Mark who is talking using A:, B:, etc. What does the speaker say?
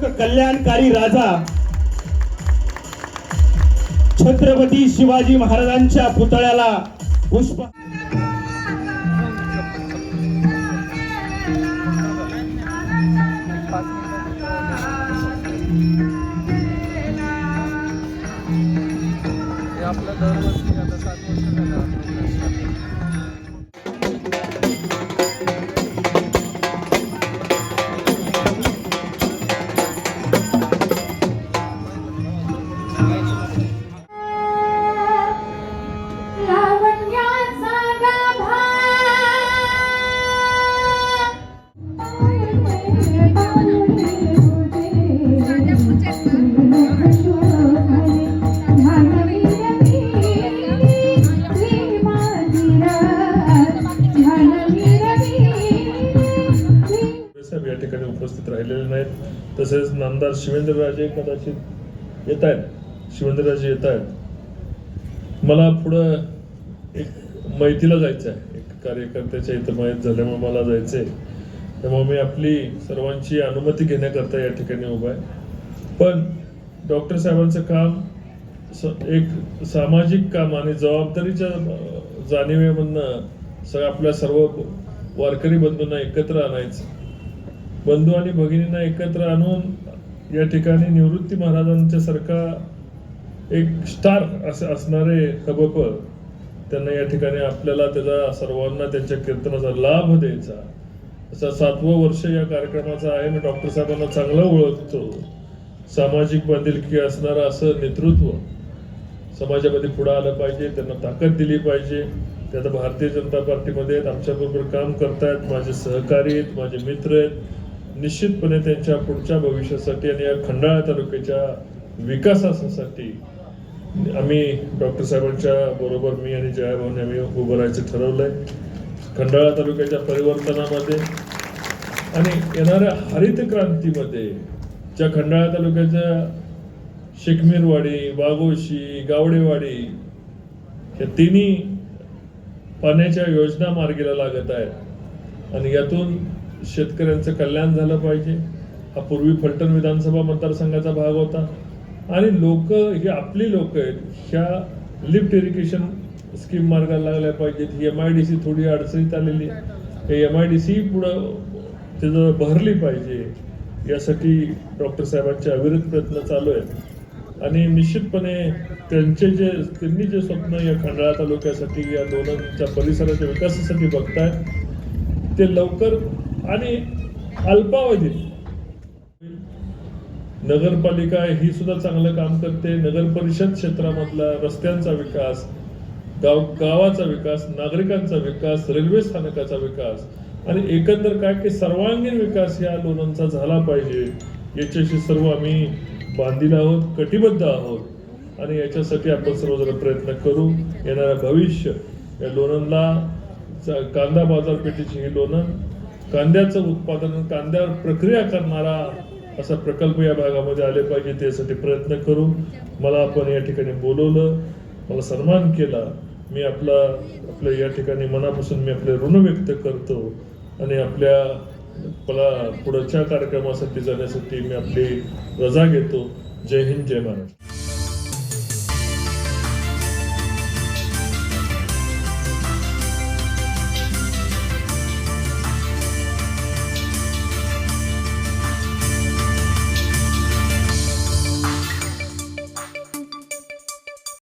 A: कल्याणकारी राजा छत्रपती शिवाजी महाराजांच्या पुतळ्याला पुष्प
B: आपला दरवर्षी आता 7 वर्ष झालं
C: या ठिकाणी उपस्थित राहिलेले नाहीत। तसेच नामदार शिवेंद्रराजे कदाचित येत आहेत, शिवेंद्रराजे येत आहेत। मला पुढं एक मैतीला जायचं आहे, एक कार्यकर्त्याच्या इथं मयत झाल्यामुळे मला जायचंय, त्यामुळे मी आपली सर्वांची अनुमती घेण्याकरता या ठिकाणी उभा आहे। पण डॉक्टर साहेबांचं काम एक सामाजिक काम आणि जबाबदारीच्या जाणीवेमधनं आपल्या सर्व वारकरी बंधूंना एकत्र आणायचं, बंधू आणि भगिनींना एकत्र आणून या ठिकाणी निवृत्ती महाराजांच्या सारखा एक स्टार असे असणारे हबप त्यांना या ठिकाणी आपल्याला त्याचा सर्वांना त्यांच्या कीर्तनाचा लाभ द्यायचा। असा 7वं वर्ष या कार्यक्रमाचा आहे। मी डॉक्टर साहेबांना चांगलं ओळखतो, सामाजिक बांधिलकी असणारं असं नेतृत्व समाजामध्ये पुढे आलं पाहिजे, त्यांना ताकद दिली पाहिजे। ते आता भारतीय जनता पार्टीमध्ये आहेत, आमच्याबरोबर काम करतायत, माझे सहकारी आहेत, माझे मित्र आहेत। निश्चितपणे त्यांच्या पुढच्या भविष्यासाठी आणि या खंडाळा तालुक्याच्या विकासासाठी आम्ही डॉक्टर साहेबांच्या बरोबर मी आणि जयाभाऊने आम्ही उभं राहायचं ठरवलंय। खंडाळा तालुक्याच्या परिवर्तनामध्ये आणि येणाऱ्या हरित क्रांतीमध्ये ज्या खंडाळा तालुक्याच्या शिकमीरवाडी, वाघोशी, गावडेवाडी या तिन्ही पाण्याच्या योजना मार्गीला लागत आहेत आणि यातून शेतकऱ्यांचं कल्याण झालं पाहिजे। हा पूर्वी फलटण विधानसभा मतदारसंघाचा भाग होता आणि लोक ही आपली लोक आहेत, ह्या लिफ्ट इरिगेशन स्कीम मार्गाला लागल्या पाहिजेत। ही MIDC थोडी अडचणीत आलेली आहे, MIDC पुढं त्याचं भरली पाहिजे, यासाठी डॉक्टर साहेबांचे अविरत प्रयत्न चालू आहेत आणि निश्चितपणे त्यांनी जे स्वप्न या खंडाळा तालुक्यासाठी या लोणंदच्या परिसराच्या विकासासाठी बघतायत ते लवकर आणि अल्पावधीत। नगरपालिका ही सुद्धा चांगलं काम करते, नगर परिषद क्षेत्रामधला रस्त्यांचा विकास, गावाचा विकास, नागरिकांचा विकास, रेल्वे स्थानकाचा विकास आणि एकंदर काय की सर्वांगीण विकास या लोणंदचा झाला पाहिजे, याच्याशी सर्व आम्ही बांधील आहोत, कटिबद्ध आहोत आणि याच्यासाठी आपण सर्वजण प्रयत्न करू। येणारं भविष्य या लोणंदला कांदा बाजारपेठेची ही लोणंद कांद्याचं उत्पादन, कांद्यावर प्रक्रिया करणारा असा प्रकल्प या भागामध्ये आले पाहिजे, त्यासाठी प्रयत्न करू। मला आपण या ठिकाणी बोलवलं, मला सन्मान केला, मी आपल्या या ठिकाणी मनापासून मी आपले ऋण व्यक्त करतो आणि मला पुढच्या कार्यक्रमासाठी जाण्यासाठी मी आपली रजा घेतो। जय हिंद, जय महाराष्ट्र।